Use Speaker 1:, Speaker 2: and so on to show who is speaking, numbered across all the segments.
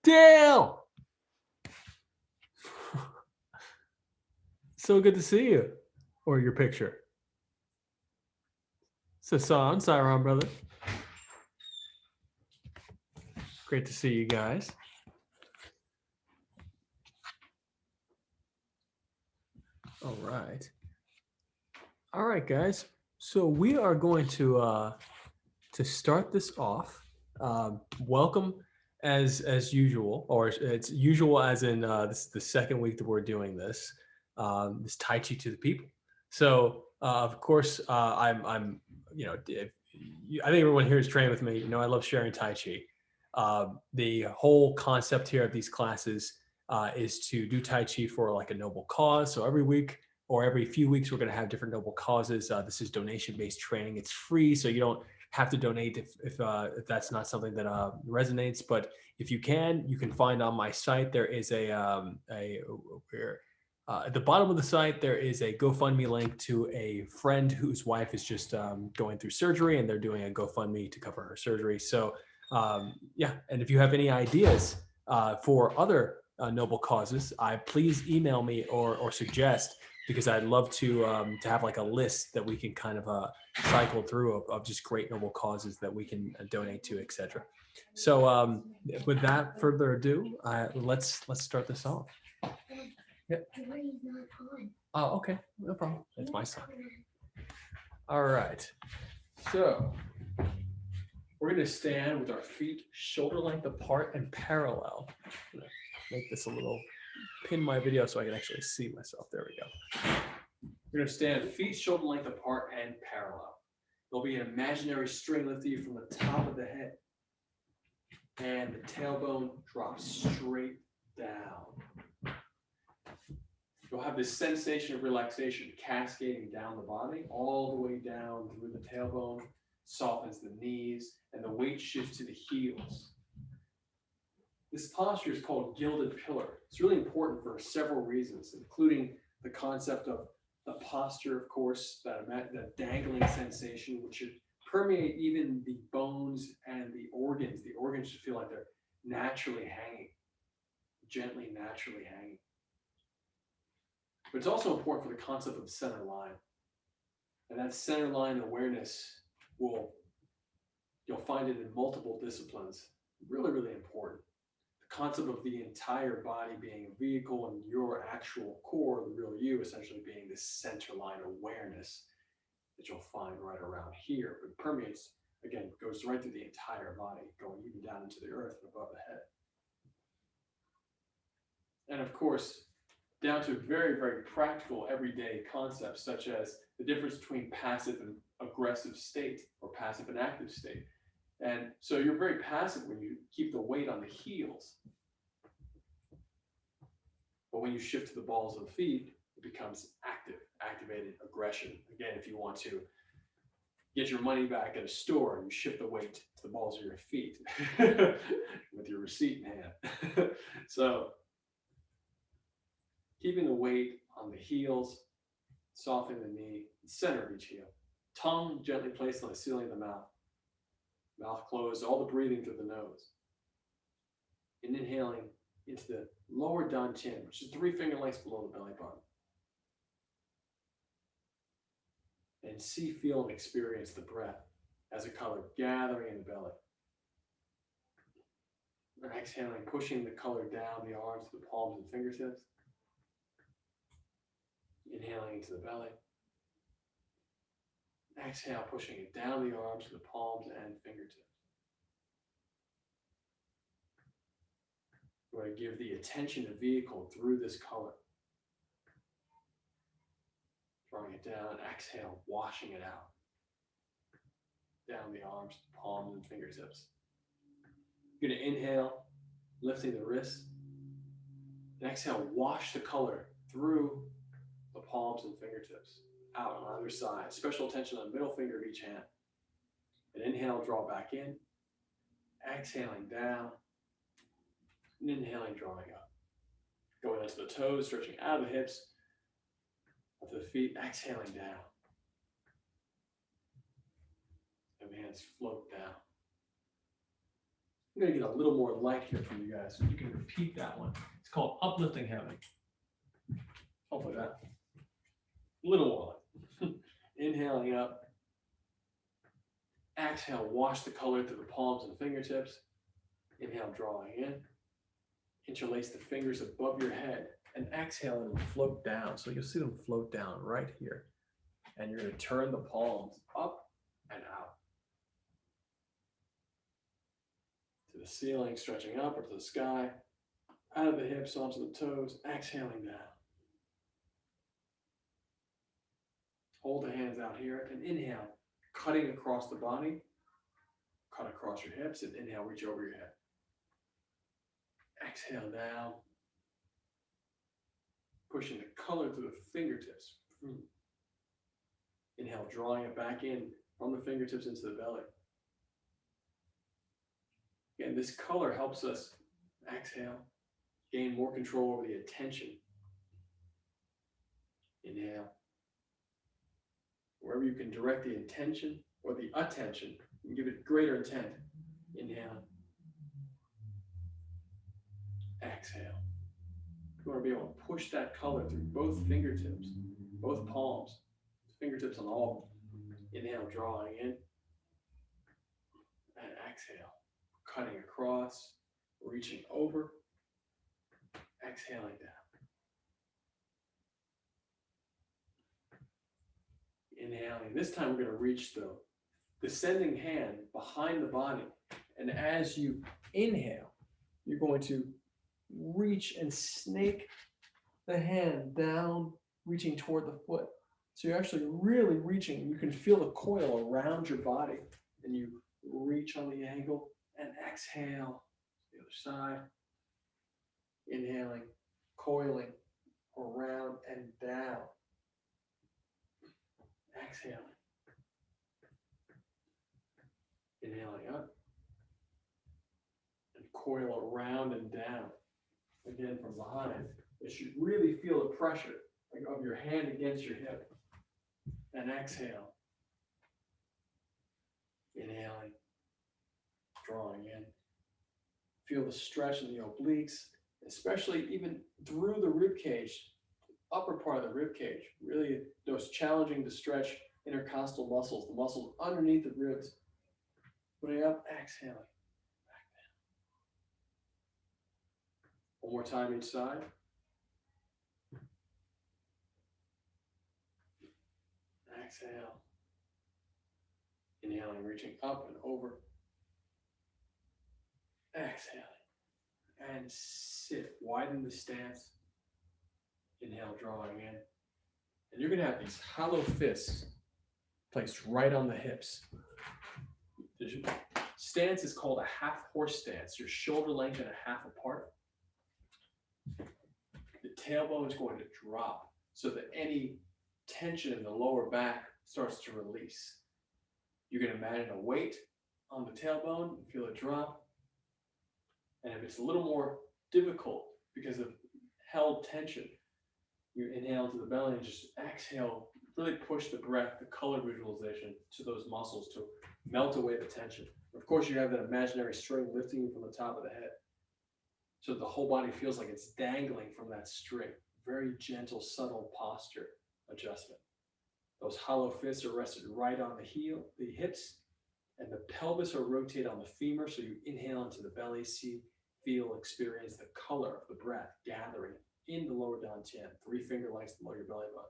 Speaker 1: Dale! So good to see you. Or your picture. Sasan, Siron, brother. Great to see you guys. All right. All right, guys. So we are going to start this off. Welcome as usual, or it's usual as in this is the second week that we're doing this. This Tai Chi to the people. So of course I'm I think everyone here is trained with me. You know, I love sharing Tai Chi. The whole concept here of these classes is to do Tai Chi for like a noble cause. So every week or every few weeks, we're going to have different noble causes. This is donation-based training. It's free, so you don't have to donate if that's not something that resonates. But if you can find on my site. There is at the bottom of the site, there is a GoFundMe link to a friend whose wife is just going through surgery, and they're doing a GoFundMe to cover her surgery. So yeah, and if you have any ideas for other noble causes, please email me or suggest, because I'd love to have like a list that we can kind of cycle through of just great noble causes that we can donate to, etc. So without further ado, let's start this off. Yeah. Oh, okay, no problem. It's my son. All right. So we're going to stand with our feet shoulder length apart and parallel. I'm going to make this a little, pin my video so I can actually see myself. There we go. We're going to stand feet shoulder length apart and parallel. There'll be an imaginary string lifting you from the top of the head, and the tailbone drops straight down. You'll have this sensation of relaxation cascading down the body, all the way down through the tailbone, softens the knees, and the weight shifts to the heels. This posture is called gilded pillar. It's really important for several reasons, including the concept of the posture, of course, that dangling sensation, which should permeate even the bones and the organs. The organs should feel like they're naturally hanging, gently, naturally hanging. But it's also important for the concept of center line. And that center line awareness you'll find it in multiple disciplines. Really, really important. The concept of the entire body being a vehicle and your actual core, the real you, essentially being this center line awareness that you'll find right around here. But it permeates, again, goes right through the entire body, going even down into the earth and above the head. And of course, down to very, very practical everyday concepts, such as the difference between passive and aggressive state, or passive and active state. And so you're very passive when you keep the weight on the heels. But when you shift to the balls of the feet, it becomes active, activated aggression. Again, if you want to get your money back at a store, you shift the weight to the balls of your feet with your receipt in hand. So keeping the weight on the heels, softening the knee, center of each heel. Tongue gently placed on the ceiling of the mouth. Mouth closed, all the breathing through the nose. And inhaling into the lower dantian, which is 3 finger lengths below the belly button. And see, feel, and experience the breath as a color gathering in the belly. And exhaling, pushing the color down the arms to the palms and fingertips. Inhaling into the belly. Exhale, pushing it down the arms to the palms and fingertips. We're going to give the attention to vehicle through this color. Drawing it down, exhale, washing it out. Down the arms, palms, and fingertips. You're going to inhale, lifting the wrists. And exhale, wash the color through the palms and fingertips. Out on either side. Special attention on the middle finger of each hand. And inhale, draw back in. Exhaling down. And inhaling, drawing up. Going onto the toes, stretching out of the hips. Up to the feet, exhaling down. And the hands float down. I'm going to get a little more light here for you guys, so you can repeat that one. It's called uplifting heavy. Hopefully that. A little more light. Inhaling up. Exhale, wash the color through the palms and fingertips. Inhale, drawing in. Interlace the fingers above your head. And exhale and float down. So you'll see them float down right here. And you're going to turn the palms up and out. To the ceiling, stretching up, or to the sky. Out of the hips, onto the toes. Exhaling down. Hold the hands out here and inhale, cutting across the body. Cut across your hips and inhale, reach over your head. Exhale down. Pushing the color through the fingertips. Inhale, drawing it back in from the fingertips into the belly. Again, this color helps us, exhale, gain more control over the attention. Inhale. Wherever you can direct the intention or the attention, and give it greater intent. Inhale. Exhale. You want to be able to push that color through both fingertips, both palms, fingertips on all. Inhale, drawing in. And exhale. Cutting across, reaching over. Exhaling down. Inhaling. This time we're going to reach the descending hand behind the body. And as you inhale, you're going to reach and snake the hand down, reaching toward the foot. So you're actually really reaching. You can feel the coil around your body. And you reach on the ankle and exhale. The other side. Inhaling, coiling around and down. Exhaling. Inhaling up. And coil around and down. Again, from behind. You should really feel the pressure of your hand against your hip. And exhale. Inhaling. Drawing in. Feel the stretch in the obliques, especially even through the rib cage. Upper part of the rib cage, really those challenging to stretch intercostal muscles, the muscles underneath the ribs. Putting up, exhaling, back down. One more time each side. Exhale. Inhaling, reaching up and over. Exhaling. And sit, widen the stance. Inhale, drawing in. And you're going to have these hollow fists placed right on the hips. The stance is called a half horse stance. Your shoulder length and a half apart. The tailbone is going to drop so that any tension in the lower back starts to release. You can imagine a weight on the tailbone, feel it drop. And if it's a little more difficult because of held tension, you inhale to the belly and just exhale, really push the breath, the color visualization to those muscles to melt away the tension. Of course, you have that imaginary string lifting you from the top of the head. So the whole body feels like it's dangling from that string. Very gentle, subtle posture adjustment. Those hollow fists are rested right on the hips, and the pelvis are rotated on the femur. So you inhale into the belly, see, feel, experience the color of the breath gathering in the lower dantian, 3 finger lengths below your belly button.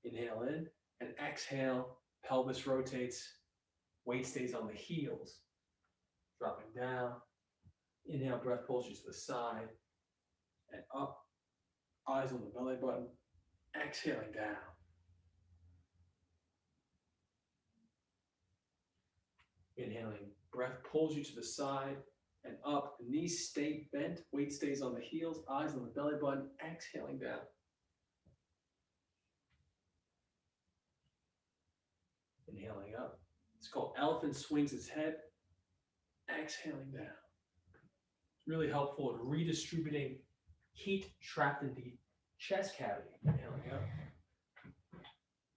Speaker 1: Inhale in and exhale, pelvis rotates, weight stays on the heels, dropping down. Inhale, breath pulls you to the side and up, eyes on the belly button, exhaling down. Inhaling, breath pulls you to the side and up, knees stay bent, weight stays on the heels, eyes on the belly button, exhaling down. Inhaling up. It's called elephant swings its head, exhaling down. It's really helpful at redistributing heat trapped in the chest cavity. Inhaling up.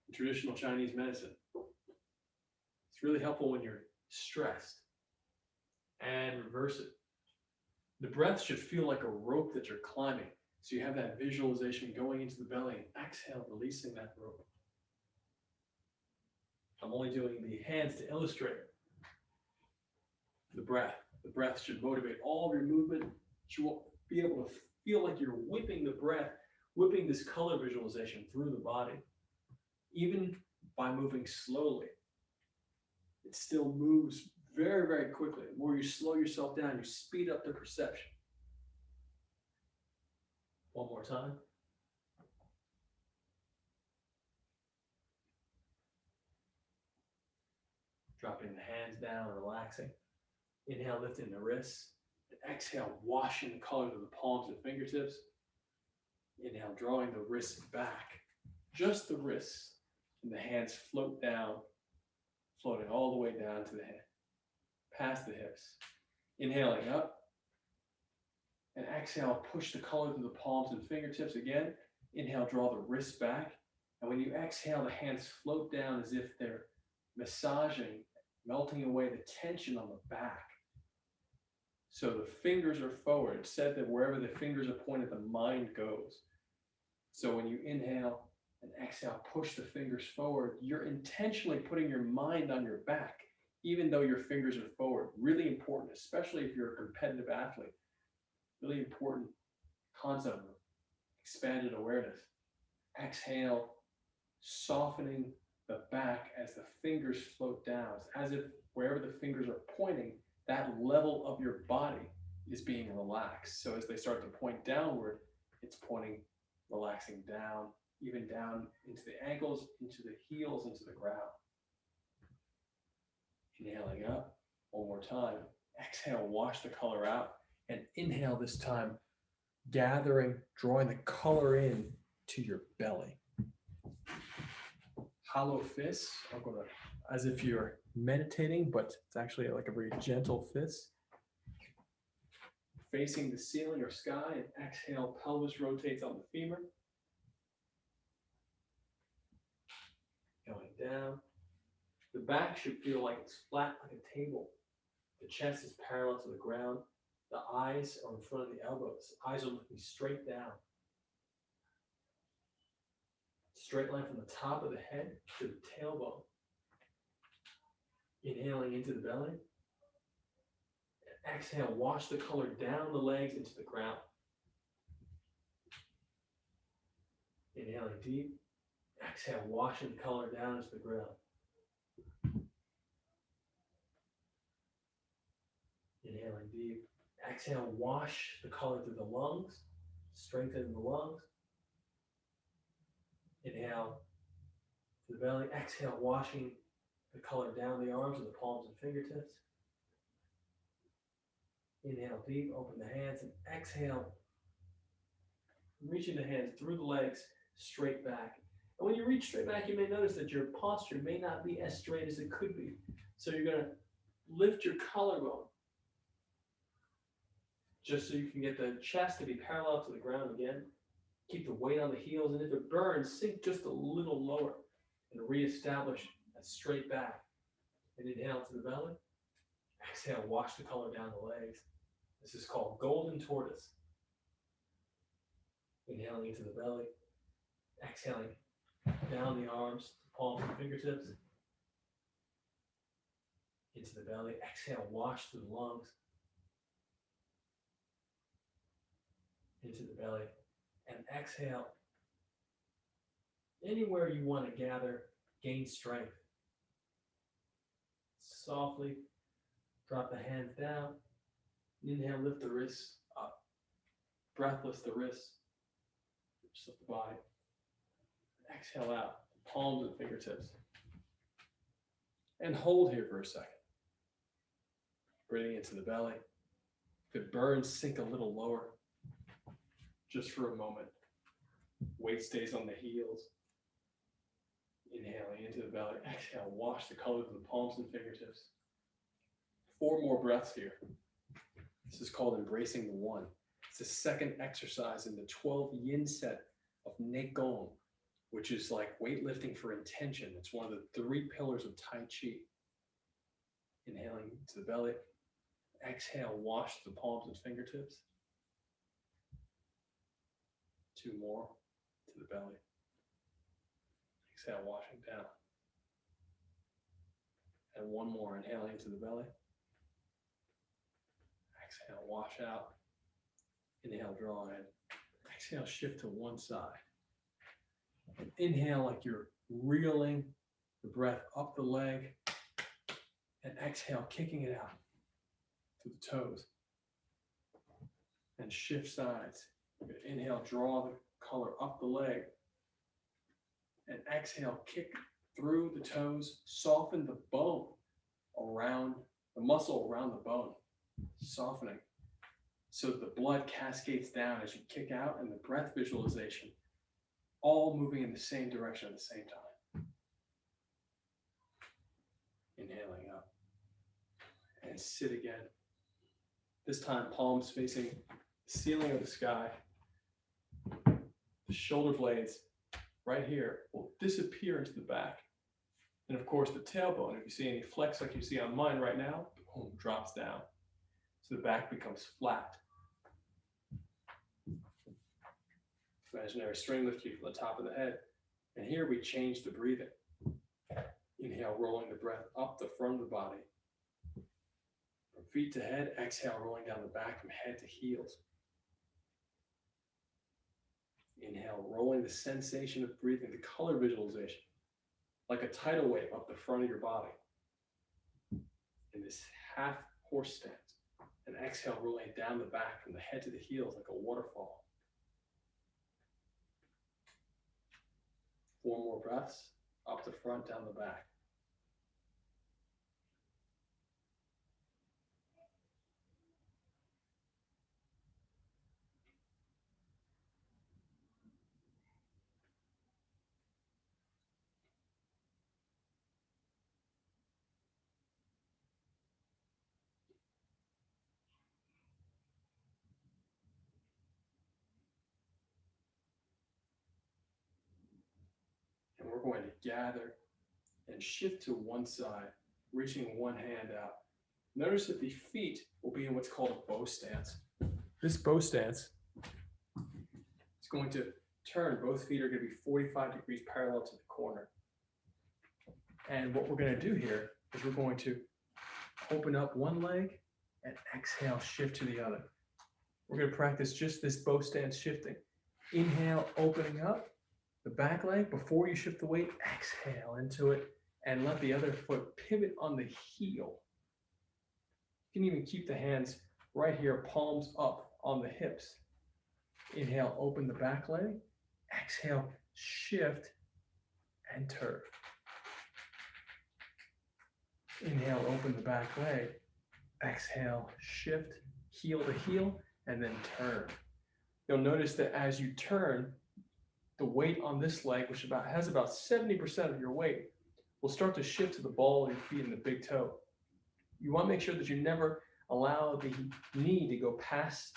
Speaker 1: In traditional Chinese medicine, it's really helpful when you're stressed. and reverse it. The breath should feel like a rope that you're climbing. So you have that visualization going into the belly and exhale, releasing that rope. I'm only doing the hands to illustrate the breath. The breath should motivate all of your movement. You will be able to feel like you're whipping the breath, whipping this color visualization through the body. Even by moving slowly, it still moves very, very quickly. The more you slow yourself down, you speed up the perception. One more time. Dropping the hands down, relaxing. Inhale, lifting the wrists. And exhale, washing the color of the palms and fingertips. Inhale, drawing the wrists back. Just the wrists. And the hands float down, floating all the way down to the head, past the hips. Inhaling up. And exhale, push the color through the palms and fingertips again. Inhale, draw the wrists back. And when you exhale, the hands float down as if they're massaging, melting away the tension on the back. So the fingers are forward. It's said that wherever the fingers are pointed, the mind goes. So when you inhale and exhale, push the fingers forward, you're intentionally putting your mind on your back, even though your fingers are forward. Really important, especially if you're a competitive athlete. Really important concept of expanded awareness. Exhale, softening the back as the fingers float down. It's as if wherever the fingers are pointing, that level of your body is being relaxed. So as they start to point downward, it's pointing, relaxing down, even down into the ankles, into the heels, into the ground. Inhaling up, one more time. Exhale, wash the color out. And inhale this time, gathering, drawing the color in to your belly. Hollow fists are going to, as if you're meditating, but it's actually like a very gentle fist. Facing the ceiling or sky, and exhale, pelvis rotates on the femur. Going down. The back should feel like it's flat like a table. The chest is parallel to the ground. The eyes are in front of the elbows. The eyes are looking straight down. Straight line from the top of the head to the tailbone. Inhaling into the belly. And exhale, wash the color down the legs into the ground. Inhaling deep. Exhale, washing the color down into the ground. Inhaling deep. Exhale, wash the color through the lungs, strengthen the lungs. Inhale to the belly. Exhale, washing the color down the arms and the palms and fingertips. Inhale deep, open the hands, and exhale, reaching the hands through the legs, straight back. And when you reach straight back, you may notice that your posture may not be as straight as it could be. So you're going to lift your collarbone just so you can get the chest to be parallel to the ground again. Keep the weight on the heels, and if it burns, sink just a little lower and reestablish that straight back. And inhale to the belly. Exhale, wash the color down the legs. This is called golden tortoise. Inhaling into the belly. Exhaling down the arms, palms and fingertips. Into the belly. Exhale, wash through the lungs. Into the belly. And exhale. Anywhere you want to gather, gain strength. Softly drop the hands down. Inhale, lift the wrists up. Breathless the wrists. Just lift the body. Exhale out. Palms and fingertips. And hold here for a second. Breathing into the belly. If it burns, sink a little lower. Just for a moment. Weight stays on the heels. Inhaling into the belly. Exhale, wash the color of the palms and fingertips. 4 more breaths here. This is called embracing the one. It's the second exercise in the 12 yin set of Neigong, which is like weightlifting for intention. It's one of the 3 pillars of Tai Chi. Inhaling to the belly. Exhale, wash the palms and fingertips. 2 more to the belly. Exhale, washing down. And 1 more, inhaling to the belly. Exhale, wash out. Inhale, draw in. Exhale, shift to one side. And inhale like you're reeling the breath up the leg. And exhale, kicking it out to the toes. And shift sides. Inhale, draw the color up the leg. And exhale, kick through the toes, soften the bone around, the muscle around the bone, softening. So the blood cascades down as you kick out, and the breath visualization, all moving in the same direction at the same time. Inhaling up. And sit again. This time, palms facing the ceiling of the sky. The shoulder blades right here will disappear into the back. And of course, the tailbone, if you see any flex like you see on mine right now, boom, drops down. So the back becomes flat. Imaginary string lift you from the top of the head. And here we change the breathing. Inhale, rolling the breath up the front of the body. From feet to head, exhale, rolling down the back from head to heels. Inhale, rolling the sensation of breathing, the color visualization, like a tidal wave up the front of your body. In this half horse stance. And exhale, rolling down the back from the head to the heels like a waterfall. 4 more breaths, up the front, down the back. And we're going to gather and shift to one side, reaching one hand out. Notice that the feet will be in what's called a bow stance. This bow stance is going to turn. Both feet are going to be 45 degrees parallel to the corner. And what we're going to do here is we're going to open up one leg and exhale, shift to the other. We're going to practice just this bow stance shifting. Inhale, opening up the back leg. Before you shift the weight, exhale into it and let the other foot pivot on the heel. You can even keep the hands right here, palms up on the hips. Inhale, open the back leg. Exhale, shift and turn. Inhale, open the back leg. Exhale, shift, heel to heel, and then turn. You'll notice that as you turn, the weight on this leg, which has about 70% of your weight, will start to shift to the ball of your feet and the big toe. You want to make sure that you never allow the knee to go past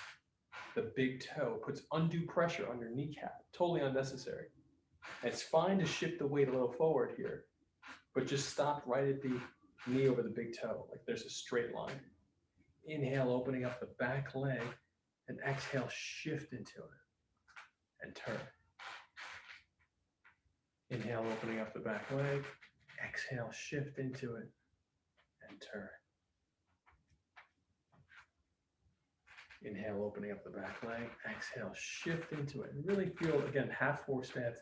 Speaker 1: the big toe. It puts undue pressure on your kneecap, totally unnecessary. And it's fine to shift the weight a little forward here, but just stop right at the knee over the big toe, like there's a straight line. Inhale, opening up the back leg, and exhale, shift into it and turn. Inhale, opening up the back leg. Exhale, shift into it and turn. Inhale, opening up the back leg. Exhale, shift into it. And really feel, again, half horse stance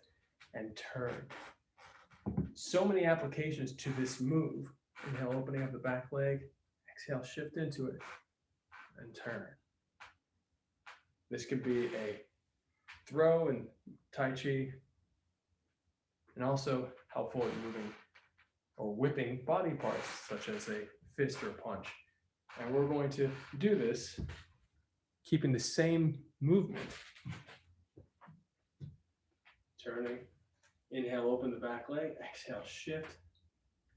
Speaker 1: and turn. So many applications to this move. Inhale, opening up the back leg. Exhale, shift into it and turn. This could be a throw in Tai Chi, and also helpful in moving or whipping body parts, such as a fist or a punch. And we're going to do this keeping the same movement. Turning. Inhale, open the back leg. Exhale, shift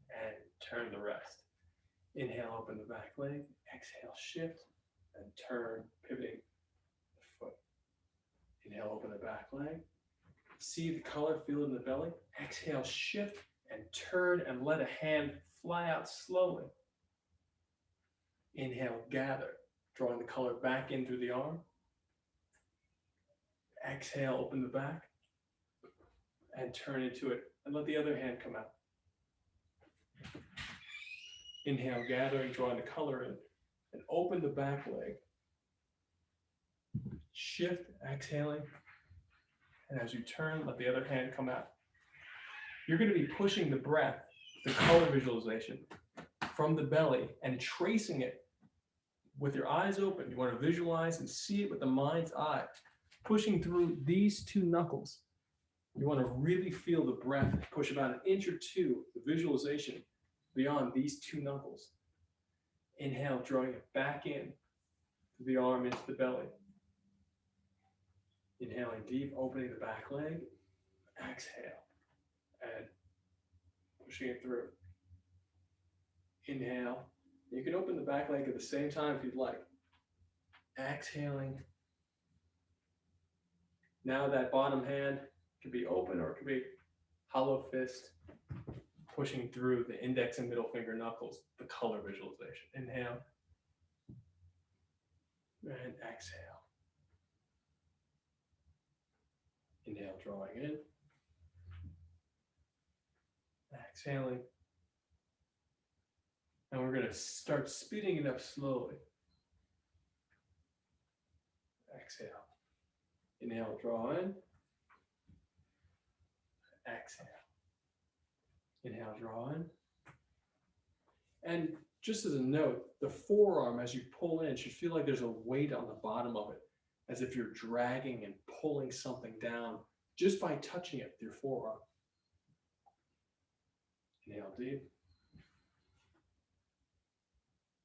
Speaker 1: and turn the rest. Inhale, open the back leg. Exhale, shift and turn, pivoting the foot. Inhale, open the back leg. See the color, feel it in the belly. Exhale, shift and turn and let a hand fly out slowly. Inhale, gather, drawing the color back in through the arm. Exhale, open the back and turn into it and let the other hand come out. Inhale, gathering, drawing the color in and open the back leg. Shift, exhaling, and as you turn, let the other hand come out. You're going to be pushing the breath, the color visualization, from the belly and tracing it with your eyes open. You want to visualize and see it with the mind's eye, pushing through these two knuckles. You want to really feel the breath push about an inch or two, the visualization beyond these two knuckles. Inhale, drawing it back in, through the arm into the belly. Inhaling deep, opening the back leg. Exhale, and pushing it through. Inhale. You can open the back leg at the same time if you'd like. Exhaling. Now that bottom hand can be open or it can be hollow fist, pushing through the index and middle finger knuckles, the color visualization. Inhale. And exhale. Inhale, drawing in. Exhaling. And we're going to start speeding it up slowly. Exhale. Inhale, draw in. Exhale. Inhale, draw in. And just as a note, the forearm, as you pull in, should feel like there's a weight on the bottom of it, as if you're dragging and pulling something down just by touching it with your forearm. Inhale deep.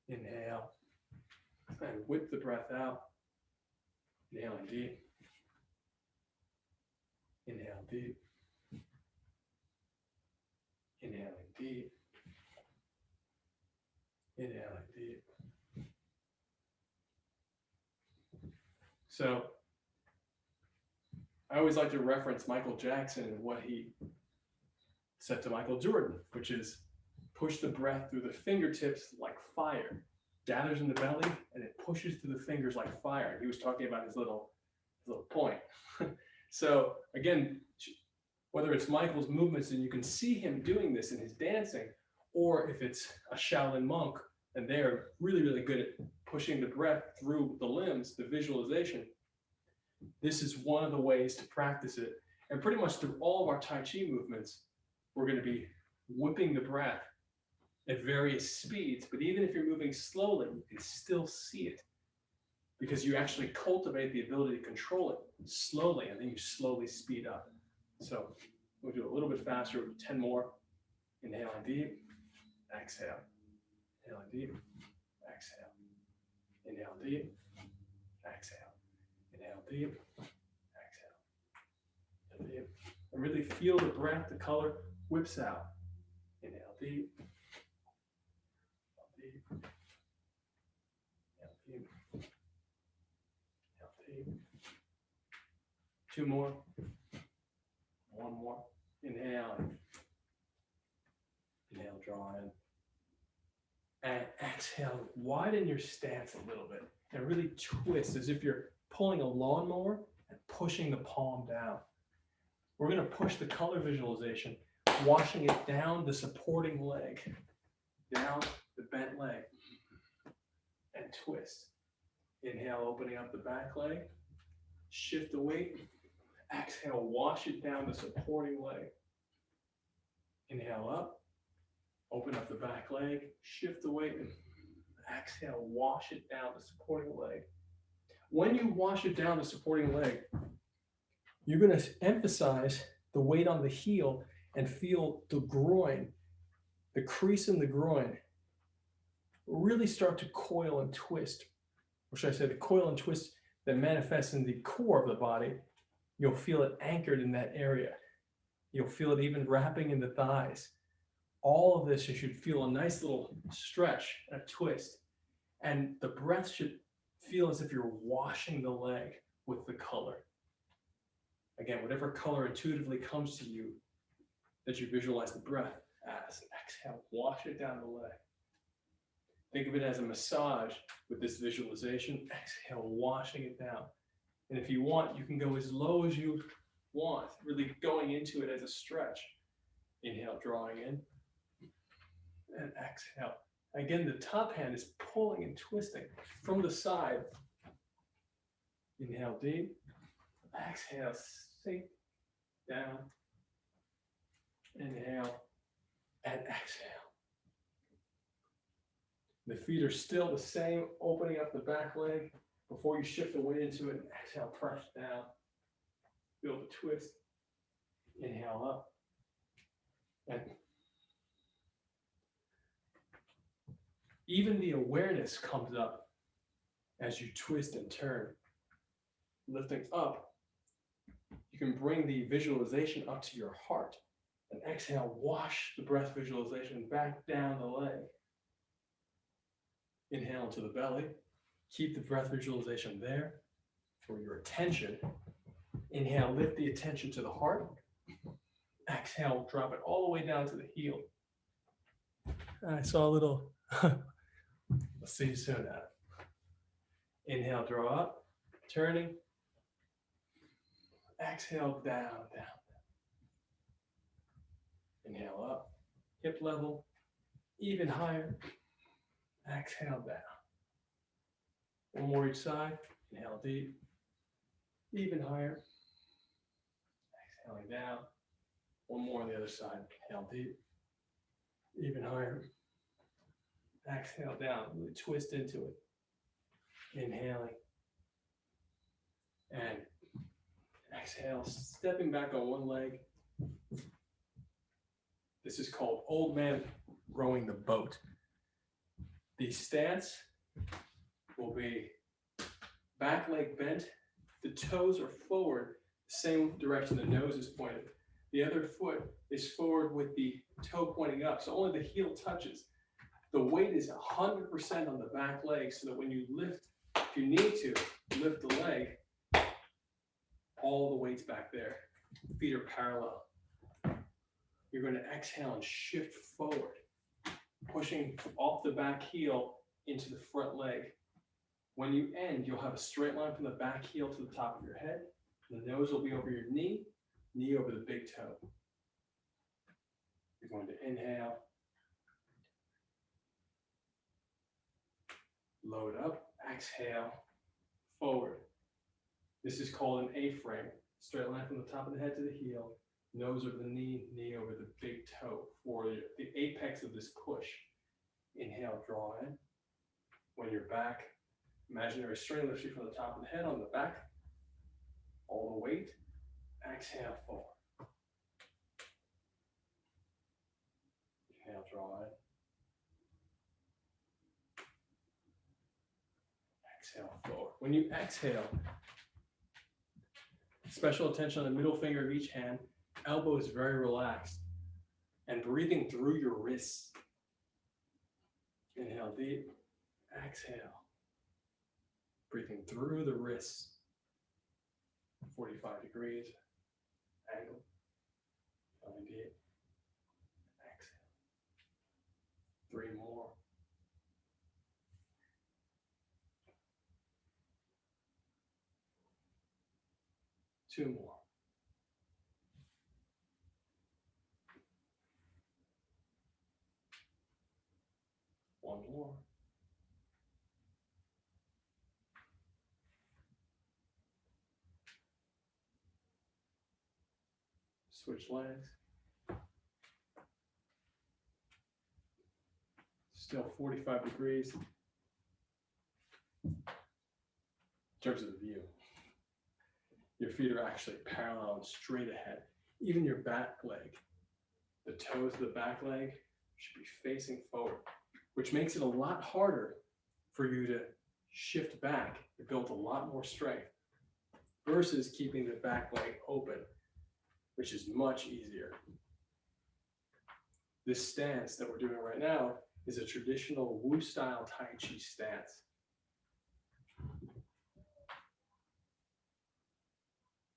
Speaker 1: Inhale. And whip the breath out. Inhaling deep. Inhale deep. Inhaling deep. Inhaling deep. So I always like to reference Michael Jackson and what he said to Michael Jordan, which is push the breath through the fingertips like fire. Gathers in the belly and it pushes through the fingers like fire. He was talking about his little point. So again, whether it's Michael's movements and you can see him doing this in his dancing, or if it's a Shaolin monk and they're really, really good at pushing the breath through the limbs, the visualization, this is one of the ways to practice it. And pretty much through all of our Tai Chi movements, we're going to be whipping the breath at various speeds, but even if you're moving slowly, you can still see it because you actually cultivate the ability to control it slowly, and then you slowly speed up. So we'll do a little bit faster, 10 more. Inhaling deep, exhale. Inhaling deep, exhale. Inhale deep, exhale. Inhale deep, exhale. Inhale deep. And really feel the breath, the color whips out. Inhale deep. Two more. One more. Inhale. Inhale, draw in. And exhale, widen your stance a little bit and really twist as if you're pulling a lawnmower and pushing the palm down. We're going to push the color visualization, washing it down the supporting leg, down the bent leg, and twist. Inhale, opening up the back leg. Shift the weight. Exhale, wash it down the supporting leg. Inhale up. Open up the back leg. Shift the weight. And exhale, wash it down the supporting leg. When you wash it down the supporting leg, you're going to emphasize the weight on the heel and feel the groin, the crease in the groin, really start to coil and twist. Or should I say the coil and twist that manifests in the core of the body. You'll feel it anchored in that area. You'll feel it even wrapping in the thighs. All of this, you should feel a nice little stretch, a twist. And the breath should feel as if you're washing the leg with the color. Again, whatever color intuitively comes to you that you visualize the breath as. Exhale, wash it down the leg. Think of it as a massage with this visualization. Exhale, washing it down. And if you want, you can go as low as you want, really going into it as a stretch. Inhale, drawing in, and exhale. Again, the top hand is pulling and twisting from the side. Inhale deep, exhale, sink down, inhale, and exhale. The feet are still the same, opening up the back leg before you shift the weight into it. And exhale, press down, feel the twist, inhale up, and even the awareness comes up as you twist and turn. Lifting up, you can bring the visualization up to your heart. And exhale, wash the breath visualization back down the leg. Inhale into the belly. Keep the breath visualization there for your attention. Inhale, lift the attention to the heart. Exhale, drop it all the way down to the heel. I saw a little, let's see you soon, Adam. Inhale, draw up, turning. Exhale, down, down. Inhale up, hip level, even higher. Exhale down. One more each side. Inhale deep, even higher. Exhaling down. One more on the other side. Inhale deep, even higher. Exhale down. Really twist into it. Inhaling. And exhale, stepping back on one leg. This is called old man rowing the boat. The stance will be back leg bent. The toes are forward, same direction the nose is pointed. The other foot is forward with the toe pointing up, so only the heel touches. The weight is 100% on the back leg, so that when you lift, if you need to, lift the leg, all the weight's back there. Feet are parallel. You're going to exhale and shift forward, pushing off the back heel into the front leg. When you end, you'll have a straight line from the back heel to the top of your head. The nose will be over your knee, knee over the big toe. You're going to inhale, load up, exhale, forward. This is called an A-frame. Straight line from the top of the head to the heel, nose over the knee, knee over the big toe for the apex of this push. Inhale, draw in. When you're back, imaginary string lifts you from the top of the head on the back, all the weight. Exhale, forward. Inhale, draw in. Exhale, forward. When you exhale, special attention on the middle finger of each hand, elbow is very relaxed, and breathing through your wrists. Inhale deep, exhale. Breathing through the wrists, 45 degrees, angle, going deep, exhale. 3 more. 2 more. 1 more. Switch legs. Still 45 degrees in terms of the view. Your feet are actually parallel and straight ahead. Even your back leg, the toes of the back leg should be facing forward, which makes it a lot harder for you to shift back. It builds a lot more strength versus keeping the back leg open, which is much easier. This stance that we're doing right now is a traditional Wu style Tai Chi stance.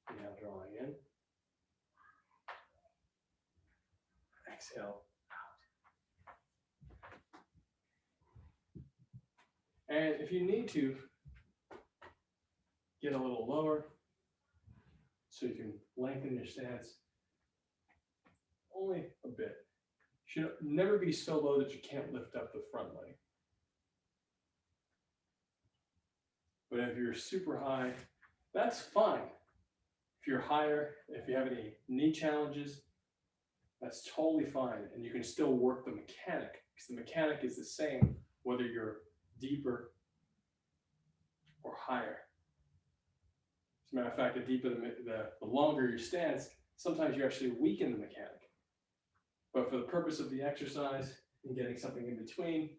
Speaker 1: Now drawing in. Exhale out. And if you need to, get a little lower so you can lengthen your stance only a bit. Should never be so low that you can't lift up the front leg. But if you're super high, that's fine. If you're higher, if you have any knee challenges, that's totally fine. And you can still work the mechanic, because the mechanic is the same whether you're deeper or higher. As a matter of fact, the deeper the longer your stance, sometimes you actually weaken the mechanic. But for the purpose of the exercise and getting something in between,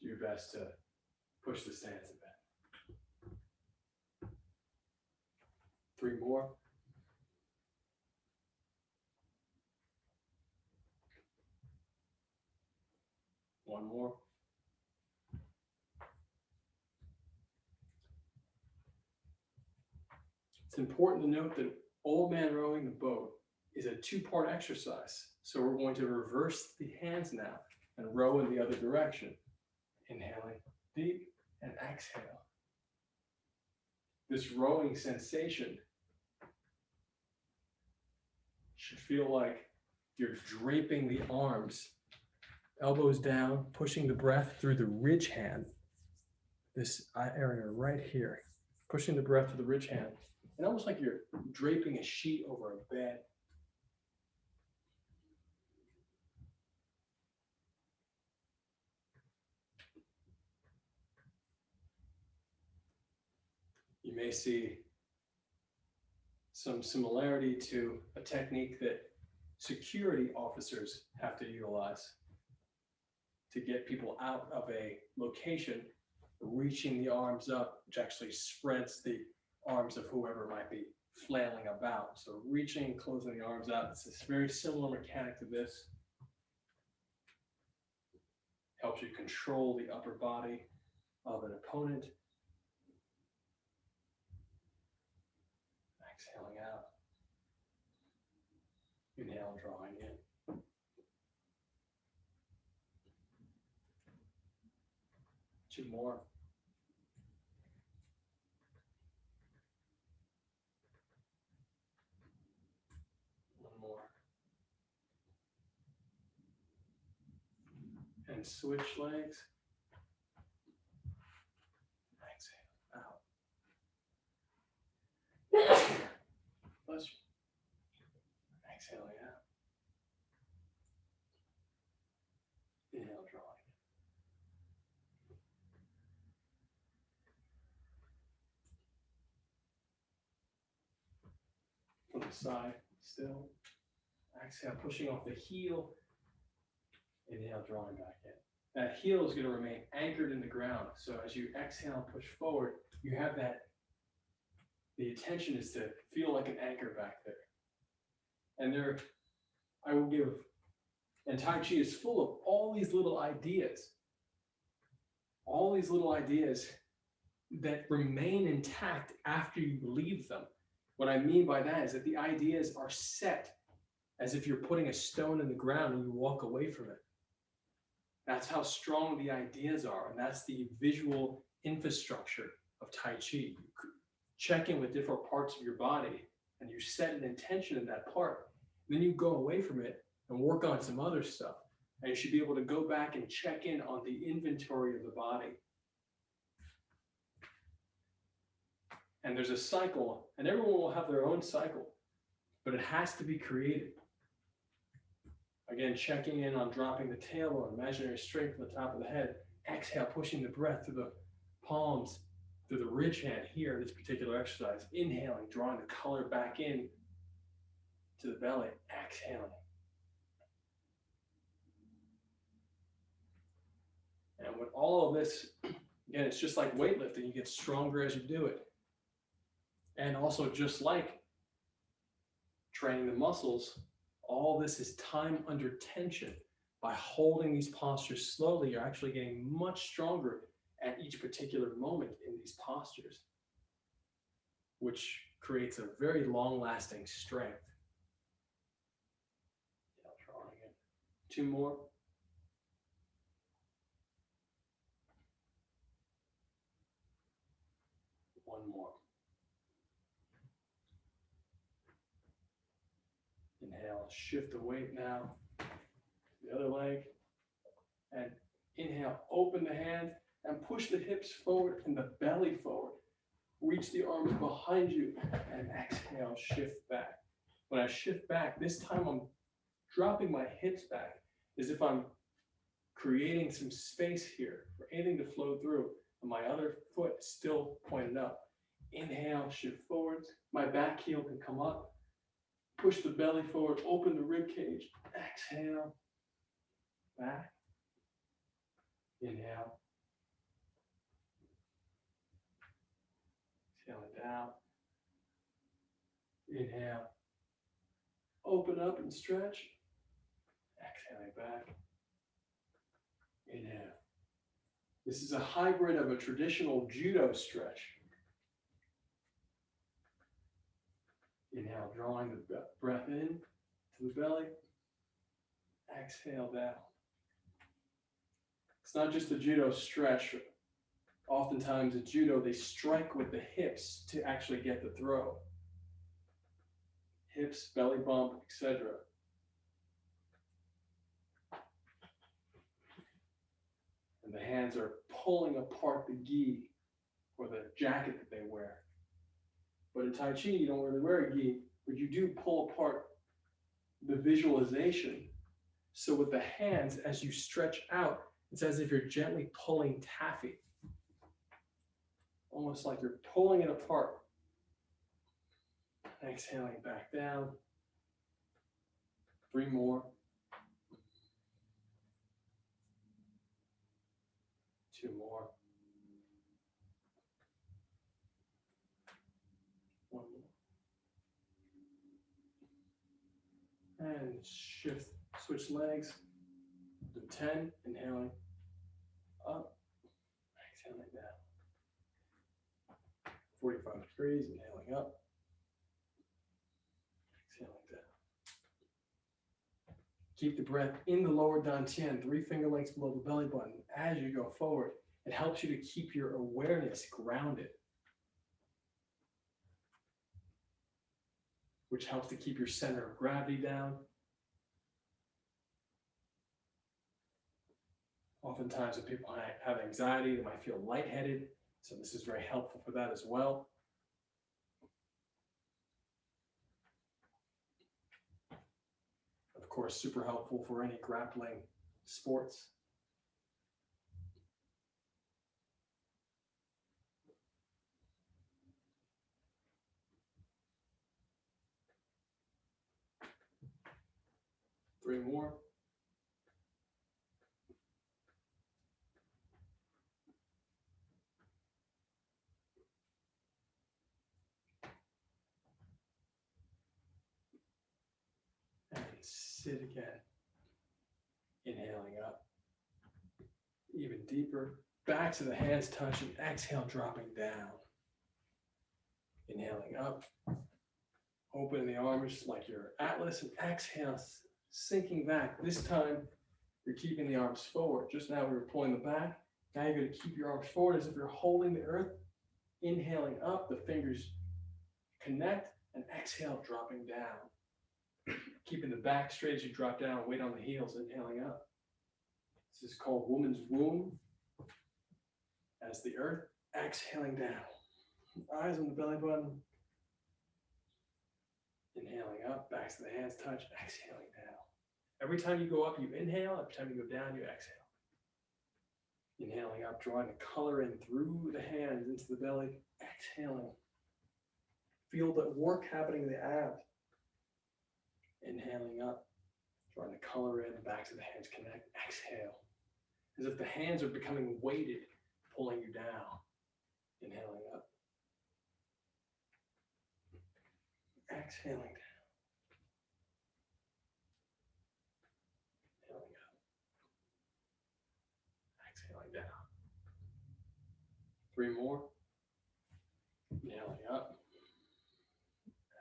Speaker 1: do your best to push the stance a bit. 3 more. One more. It's important to note that old man rowing the boat is a 2-part exercise. So we're going to reverse the hands now and row in the other direction. Inhaling deep and exhale. This rowing sensation should feel like you're draping the arms, elbows down, pushing the breath through the ridge hand. This area right here, pushing the breath through the ridge hand, and almost like you're draping a sheet over a bed. You may see some similarity to a technique that security officers have to utilize to get people out of a location, reaching the arms up, which actually spreads the arms of whoever might be flailing about. So reaching and closing the arms out, it's this very similar mechanic to this. Helps you control the upper body of an opponent. Exhaling out. Inhale, drawing in. Two more. One more. And switch legs. Exhale out. Bless you. Exhaling out. Inhale, drawing. From the side, still. Exhale, pushing off the heel. Inhale, drawing back in. That heel is going to remain anchored in the ground. So as you exhale and push forward, you have that. The intention is to feel like an anchor back there. And I will give, and Tai Chi is full of all these little ideas that remain intact after you leave them. What I mean by that is that the ideas are set as if you're putting a stone in the ground and you walk away from it. That's how strong the ideas are, and that's the visual infrastructure of Tai Chi. You check in with different parts of your body, and you set an intention in that part. Then you go away from it and work on some other stuff. And you should be able to go back and check in on the inventory of the body. And there's a cycle, and everyone will have their own cycle, but it has to be created. Again, checking in on dropping the tailbone, imaginary strength from the top of the head. Exhale, pushing the breath through the palms, through the ridge hand here in this particular exercise. Inhaling, drawing the color back in to the belly. Exhaling. And with all of this, again, it's just like weightlifting. You get stronger as you do it. And also just like training the muscles, all this is time under tension. By holding these postures slowly, you're actually getting much stronger at each particular moment in these postures, which creates a very long-lasting strength. Drawing in. Two more. shift the weight now to the other leg. And inhale, open the hands and push the hips forward and the belly forward. Reach the arms behind you and exhale, shift back. When I shift back, this time I'm dropping my hips back as if I'm creating some space here for anything to flow through. And my other foot still pointed up. Inhale, shift forwards. My back heel can come up. Push the belly forward, open the rib cage. Exhale, back. Inhale. Exhaling down. Inhale. Open up and stretch. Exhaling back. Inhale. This is a hybrid of a traditional judo stretch. Inhale, drawing the breath in to the belly. Exhale down. It's not just a judo stretch. Oftentimes in judo, they strike with the hips to actually get the throw. Hips, belly bump, etc. And the hands are pulling apart the gi or the jacket that they wear. But in Tai Chi, you don't really wear a gi, but you do pull apart the visualization. So with the hands, as you stretch out, it's as if you're gently pulling taffy. Almost like you're pulling it apart. Exhaling back down. 3 more. 2 more. 1 more. And shift, switch legs. Do 10, inhaling up, exhaling down. 45 degrees, inhaling up, exhaling down. Keep the breath in the lower dantian, 3 finger lengths below the belly button. As you go forward, it helps you to keep your awareness grounded, which helps to keep your center of gravity down. Oftentimes when people have anxiety, they might feel lightheaded, so this is very helpful for that as well. Of course, super helpful for any grappling sports. Three more. And sit again. Inhaling up. Even deeper. Backs of the hands touching. Exhale, dropping down. Inhaling up. Open the arms like your atlas and exhale, sinking back. This time, you're keeping the arms forward. Just now we were pulling the back. Now you're going to keep your arms forward as if you're holding the earth. Inhaling up, the fingers connect, and exhale, dropping down. Keeping the back straight as you drop down, weight on the heels, inhaling up. This is called woman's womb. As the earth, exhaling down. Eyes on the belly button. Inhaling up, backs of the hands touch, exhaling down. Every time you go up, you inhale. Every time you go down, you exhale. Inhaling up, drawing the color in through the hands into the belly. Exhaling. Feel the work happening in the abs. Inhaling up, drawing the color in, the backs of the hands connect. Exhale. As if the hands are becoming weighted, pulling you down. Inhaling up. Exhaling down. Inhaling up. Exhaling down. 3 more. Inhaling up.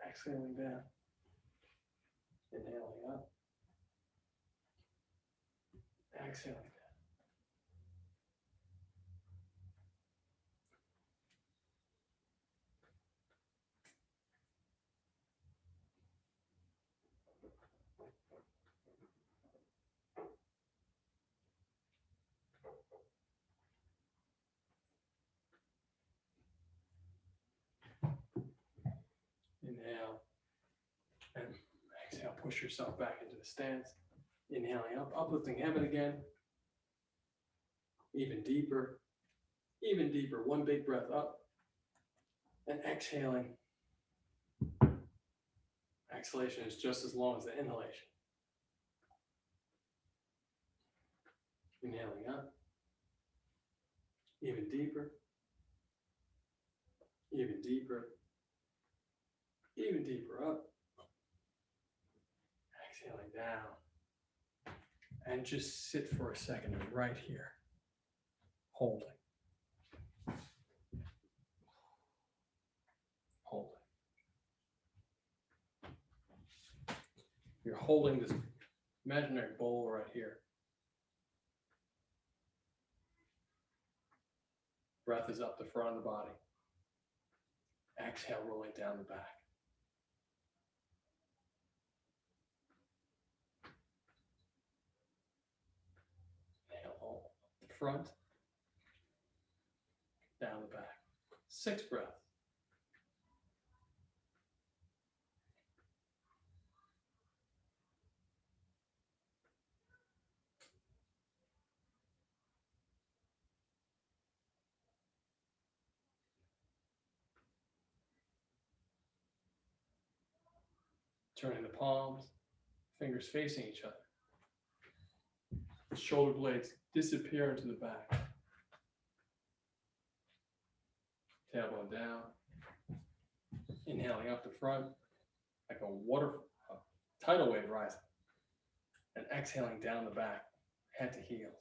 Speaker 1: Exhaling down. Inhaling up. Exhaling down. push yourself back into the stance. Inhaling up, uplifting heaven again. Even deeper, even deeper. One big breath up. And exhaling. Exhalation is just as long as the inhalation. Inhaling up. Even deeper. Even deeper. Even deeper up. Exhaling down. And just sit for a second right here. Holding. Holding. You're holding this imaginary bowl right here. Breath is up the front of the body. Exhale, rolling down the back. Inhale, hold up the front, down the back. 6 breaths. Turning the palms, fingers facing each other. The shoulder blades disappear into the back. Tailbone down. Inhaling up the front, like a tidal wave rising. And exhaling down the back, head to heels.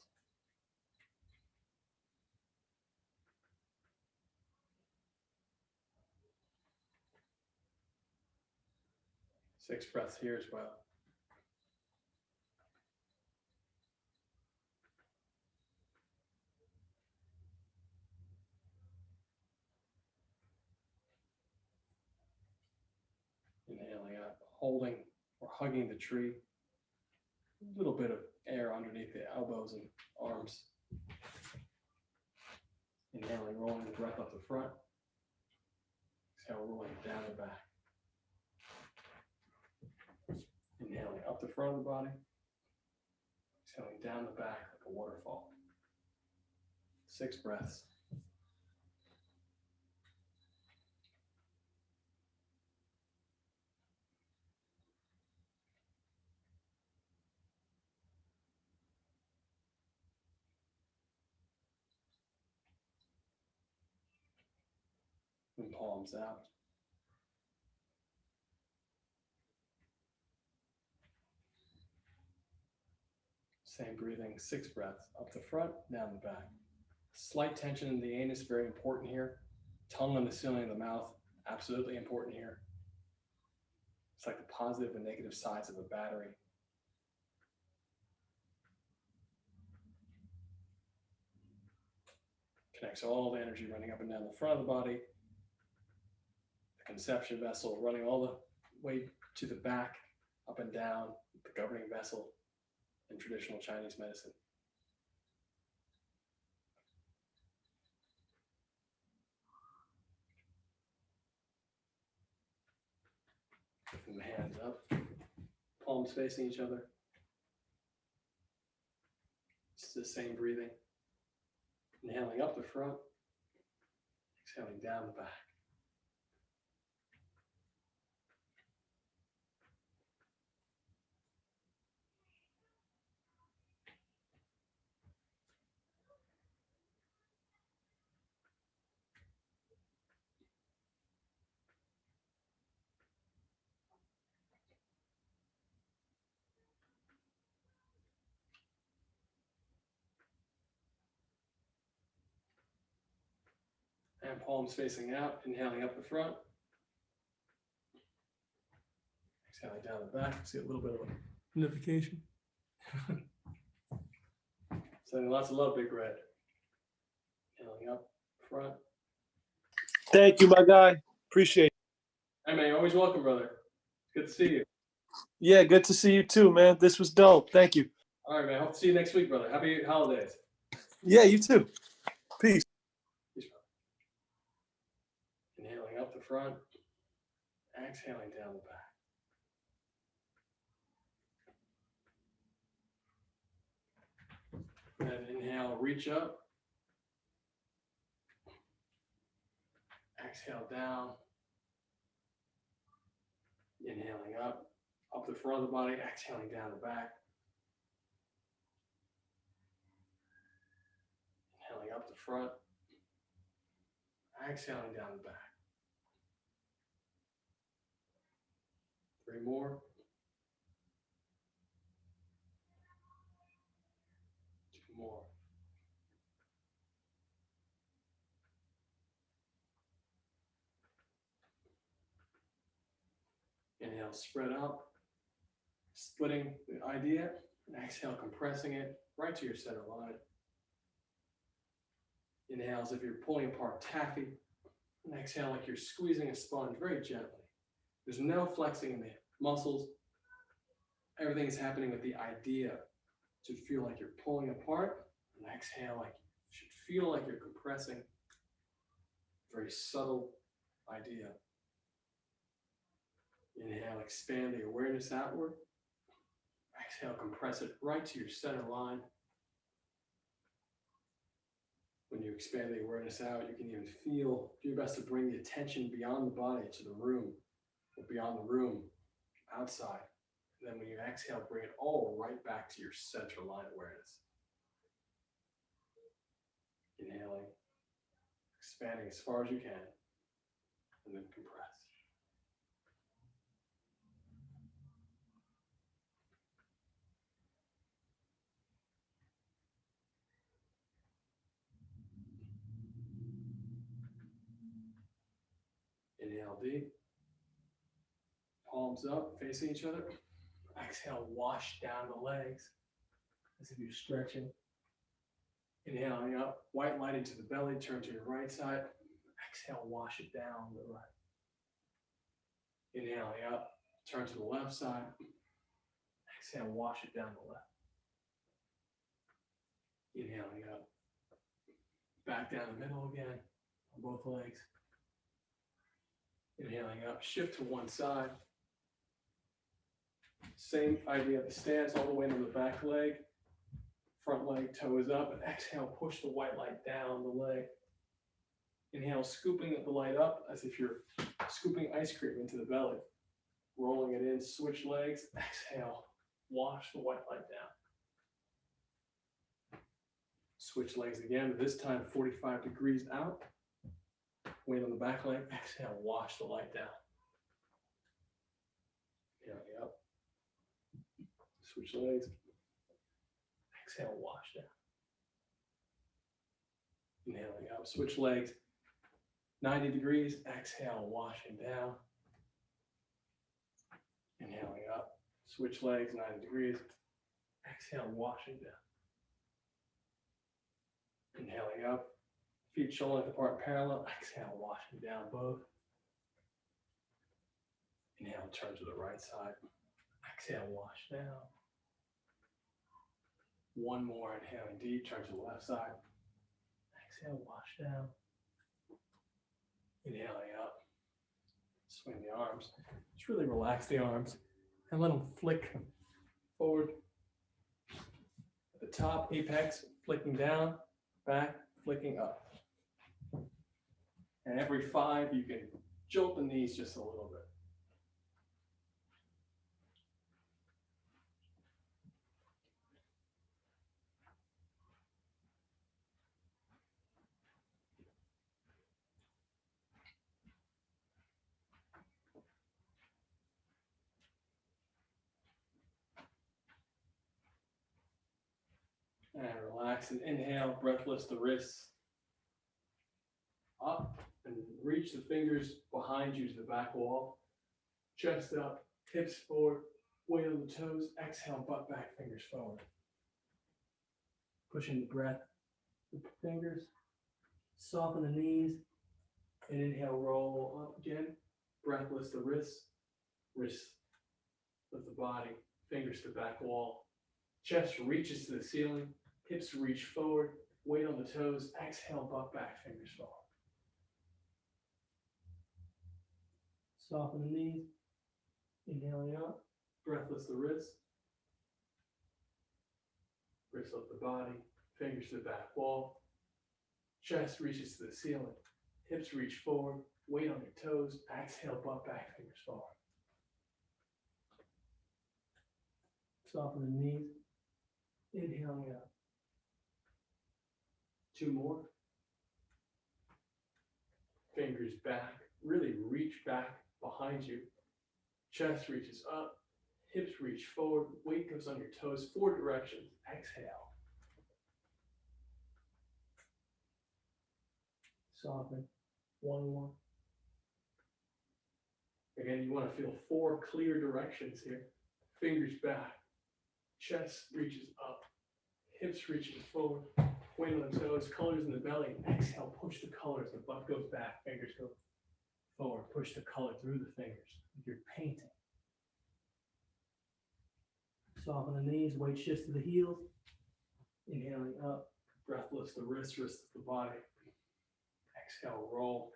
Speaker 1: Six breaths here as well. Inhaling up, holding or hugging the tree. A little bit of air underneath the elbows and arms. Inhaling, rolling the breath up the front. Exhale, rolling down the back. Inhaling up the front of the body. Exhaling down the back like a waterfall. 6 breaths. And palms out. Same breathing, 6 breaths. Up the front, down the back. Slight tension in the anus, very important here. Tongue on the ceiling of the mouth, absolutely important here. It's like the positive and negative sides of a battery. Connects all the energy running up and down the front of the body. The conception vessel running all the way to the back, up and down, the governing vessel in traditional Chinese medicine. Lifting the hands up, palms facing each other. It's the same breathing. Inhaling up the front, exhaling down the back. And palms facing out, inhaling up the front. Exhaling down the back. See a little bit of a unification. Sending lots of love, Big Red. Inhaling up front.
Speaker 2: Thank you, my guy. Appreciate it.
Speaker 1: Hey, man, you're always welcome, brother. Good to see you.
Speaker 2: Yeah, good to see you too, man. This was dope. Thank you.
Speaker 1: All right, man. Hope to see you next week, brother. Happy holidays.
Speaker 2: Yeah, you too. Peace.
Speaker 1: Peace, brother. Inhaling up the front. Exhaling down the back. Then inhale, reach up. Exhale down. Inhaling up the front of the body, exhaling down the back. Inhaling up the front, exhaling down the back. 3 more. 2 more. Inhale, spread out, splitting the idea, and exhale, compressing it right to your center line. Inhale as if you're pulling apart taffy, and exhale like you're squeezing a sponge very gently. There's no flexing in the muscles. Everything is happening with the idea. So you feel like you're pulling apart, and exhale like you should feel like you're compressing. Very subtle idea. Inhale, expand the awareness outward. Exhale, compress it right to your center line. When you expand the awareness out, you can even do your best to bring the attention beyond the body to the room, or beyond the room, outside. And then when you exhale, bring it all right back to your center line awareness. Inhaling, expanding as far as you can, and then compress. Inhale deep, palms up, facing each other. Exhale, wash down the legs as if you're stretching. Inhaling up, white light into the belly, turn to your right side. Exhale, wash it down the right. Inhaling up, turn to the left side. Exhale, wash it down the left. Inhaling up, back down the middle again on both legs. Inhaling up, shift to one side. Same idea of the stance, all the way to the back leg. Front leg, toe is up, and exhale, push the white light down the leg. Inhale, scooping the light up as if you're scooping ice cream into the belly. Rolling it in, switch legs, exhale, wash the white light down. Switch legs again, this time 45 degrees out. Weight on the back leg, exhale, wash the light down. Inhaling up. Switch legs. Exhale, wash down. Inhaling up, switch legs. 90 degrees, exhale, washing down. Inhaling up, switch legs, 90 degrees. Exhale, washing down. Inhaling up, feet shoulder length apart parallel. Exhale, washing down both. Inhale, turn to the right side. Exhale, wash down. One more, inhaling deep, turn to the left side. Exhale, wash down. Inhaling up, swing the arms. Just really relax the arms and let them flick forward. At the top, apex, flicking down, back, flicking up. And every 5, you can jolt the knees just a little bit. And relax and inhale, breath lifts the wrists up and reach the fingers behind you to the back wall. Chest up, hips forward, weight on the toes. Exhale, butt back, fingers forward. Pushing the breath, the fingers, soften the knees, and inhale, roll up again. Breath lifts the wrists, wrists lift the body, fingers to back wall. Chest reaches to the ceiling, hips reach forward, weight on the toes. Exhale, butt back, fingers forward. Soften the knees, inhaling up, breath lifts the wrists, wrists lift the body, fingers to the back wall, chest reaches to the ceiling, hips reach forward, weight on your toes, exhale, butt back, fingers forward. Soften the knees, inhaling out. 2 more. Fingers back, really reach back behind you. Chest reaches up, hips reach forward, weight goes on your toes, 4 directions. Exhale. Soften. 1 more. Again, you want to feel 4 clear directions here. Fingers back, chest reaches up, hips reaching forward, weight on the toes, colors in the belly. Exhale, push the colors, the butt goes back, fingers go forward, push the color through the fingers. You're painting. Soften the knees, weight shifts to the heels. Inhaling up, breath lifts the wrists, wrists the body. Exhale, roll.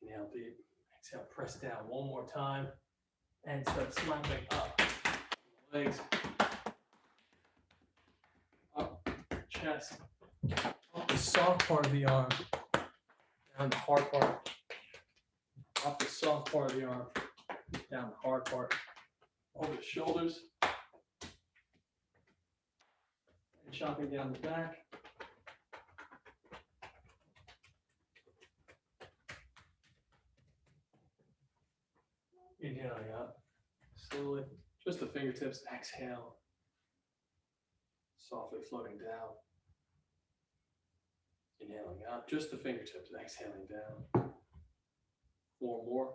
Speaker 1: Inhale deep. Exhale, press down 1 more time. And start slapping up. Legs. Up, chest. Up the soft part of the arm. Down the hard part. Up the soft part of the arm. Down the hard part. Over the shoulders. And chopping down the back. Inhaling up. Slowly. Just the fingertips. Exhale. Softly floating down. Inhaling up. Just the fingertips. Exhaling down. 4 more.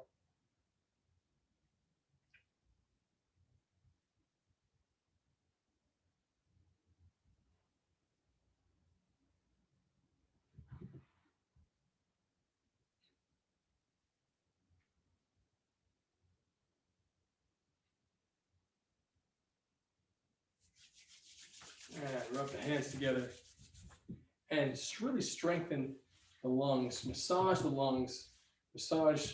Speaker 1: And rub the hands together and just really strengthen the lungs. Massage the lungs. Massage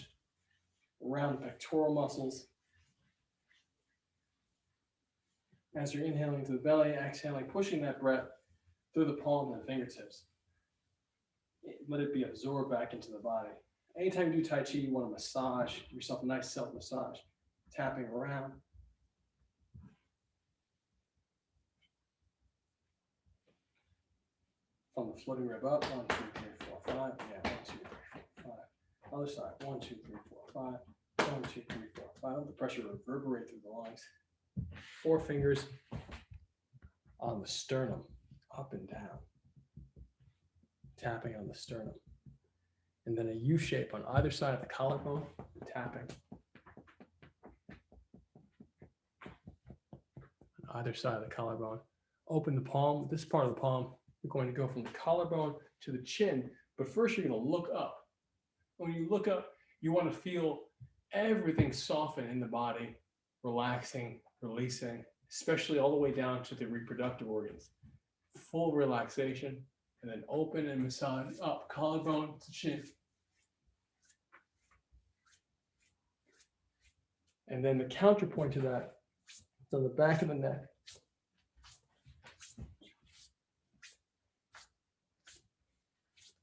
Speaker 1: around the pectoral muscles. As you're inhaling to the belly, exhaling, pushing that breath through the palm and the fingertips. Let it be absorbed back into the body. Anytime you do Tai Chi, you want to massage yourself, a nice self-massage. Tapping around. From the floating rib up, 1, 2, 3, 4, 5. Yeah, 1, 2, 3, 4, 5. Other side, 1, 2, 3, 4, 5. 1, 2, 3, 4, 5. Let the pressure reverberate through the lungs. 4 fingers on the sternum, up and down. Tapping on the sternum. And then a U shape on either side of the collarbone, tapping. On either side of the collarbone. Open the palm, this part of the palm. You're going to go from the collarbone to the chin, but first you're going to look up. When you look up, you want to feel everything soften in the body, relaxing, releasing, especially all the way down to the reproductive organs. Full relaxation, and then open and massage up, collarbone to chin. And then the counterpoint to that is on the back of the neck.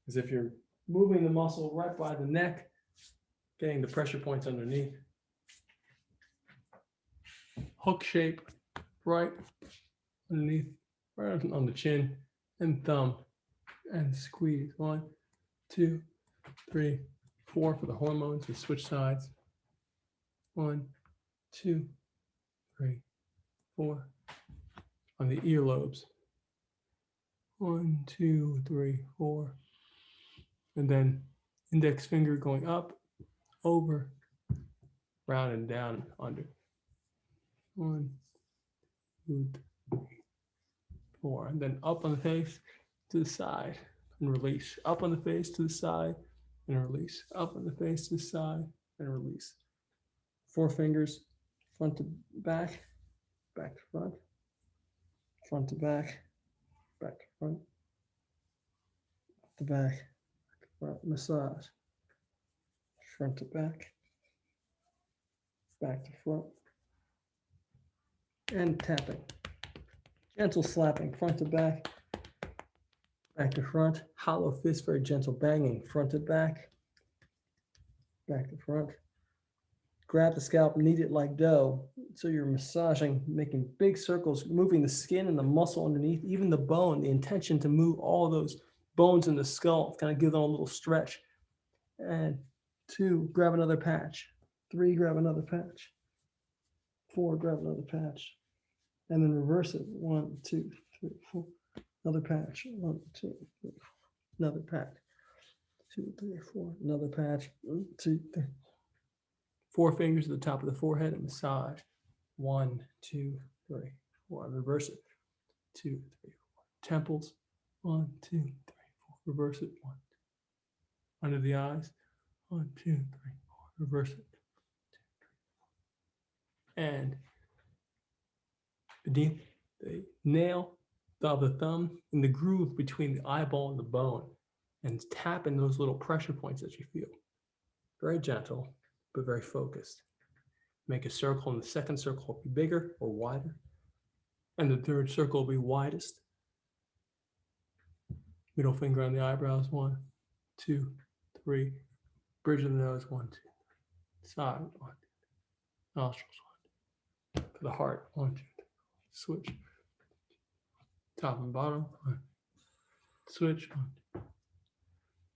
Speaker 1: As if you're moving the muscle right by the neck, getting the pressure points underneath. Hook shape, right underneath, right on the chin and thumb, and squeeze. 1, 2, 3, 4 for the hormones. We switch sides. 1, 2, 3, 4 on the earlobes. 1, 2, 3, 4. And then index finger going up, over, round and down, under. 1, 2, 3, 4. And then up on the face to the side and release. Up on the face to the side and release. Up on the face to the side and release. 4 fingers, front to back, back to front, front to back, back to front, to back. Massage, front to back to front, and tapping, gentle slapping, front to back, Back to front, hollow fist, very gentle banging, front to back, back to front. Grab the scalp, knead it like dough. So you're massaging, making big circles, moving the skin and the muscle underneath, even the bone, the intention to move all those bones in the skull, kind of give them a little stretch. And 2, grab another patch. 3, grab another patch. 4, grab another patch. And then reverse it. 1, 2, 3, 4. Another patch. 1, 2, 3, 4. Another patch. 2, 3, 4. Another patch. 1, 2, 3. 4 fingers at the top of the forehead and massage. 1, 2, 3, 4. Reverse it. 2, 3, 4. Temples. 1, 2, 3, 4. Reverse it. 1. Under the eyes. 1, 2, 3, 4. Reverse it. 2, 3, 4. And beneath the nail of the thumb in the groove between the eyeball and the bone, and tap in those little pressure points that you feel. Very gentle, but very focused. Make a circle, and the second circle will be bigger or wider, and the third circle will be widest. Middle finger on the eyebrows. 1, 2, 3. Bridge of the nose. 1, 2, 3. Side. 1, 2, 3. Nostrils. 1, 2, 3. For the heart. 1, 2, 3. Switch. Top and bottom. 1. Switch. 1, 2.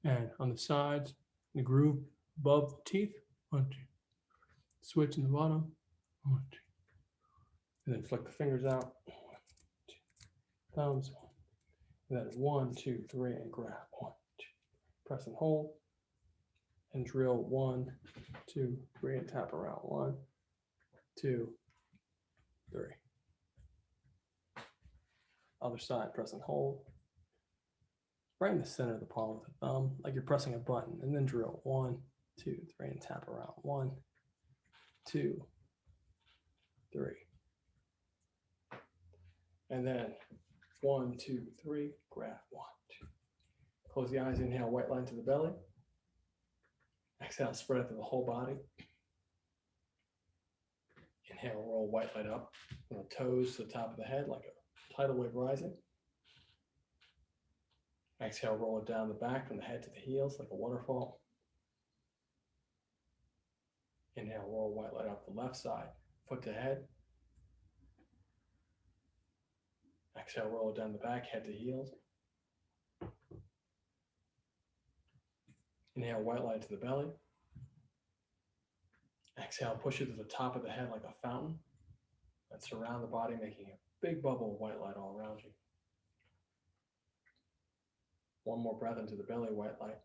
Speaker 1: And on the sides, the groove above the teeth. 1, 2. Switch in the bottom. 1, 2. And then flick the fingers out. 1, 2. Thumbs. 1. And then 1, 2, 3, and grab. 1, 2. Press and hold. And drill 1, 2, 3, and tap around. 1, 2, 3. Other side, press and hold. Right in the center of the palm of the thumb, like you're pressing a button, and then drill 1, 2, 3, and tap around. 1, 2, 3. And then 1, 2, 3, grab. 1, 2. Close the eyes, inhale, white line to the belly. Exhale, spread it through the whole body. Inhale, roll white light up from the toes to the top of the head like a tidal wave rising. Exhale, roll it down the back from the head to the heels like a waterfall. Inhale, roll white light up the left side, foot to head. Exhale, roll it down the back, head to heels. Inhale, white light to the belly. Exhale, push it to the top of the head like a fountain and surround the body, making a big bubble of white light all around you. One more breath into the belly, white light.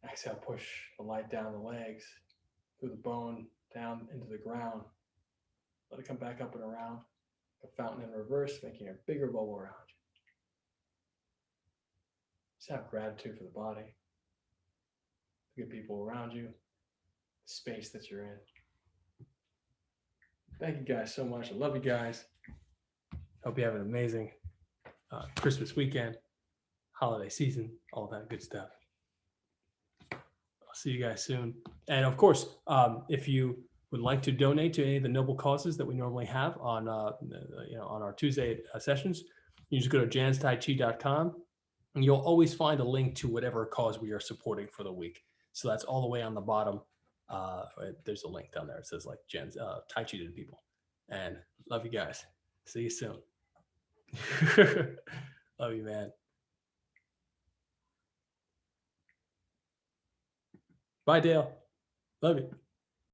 Speaker 1: Exhale, push the light down the legs, through the bone, down into the ground. Let it come back up and around, a fountain in reverse, making a bigger bubble around you. Just have gratitude for the body, the good people around you, the space that you're in. Thank you guys so much. I love you guys. Hope you have an amazing Christmas weekend, holiday season, all that good stuff. I'll see you guys soon. And of course, if you would like to donate to any of the noble causes that we normally have on on our Tuesday sessions, you just go to janstaichi.com and you'll always find a link to whatever cause we are supporting for the week. So that's all the way on the bottom. There's a link down there. It says like Jan's Tai Chi to the people. And love you guys. See you soon. Love you, man. Bye, Dale. Love you.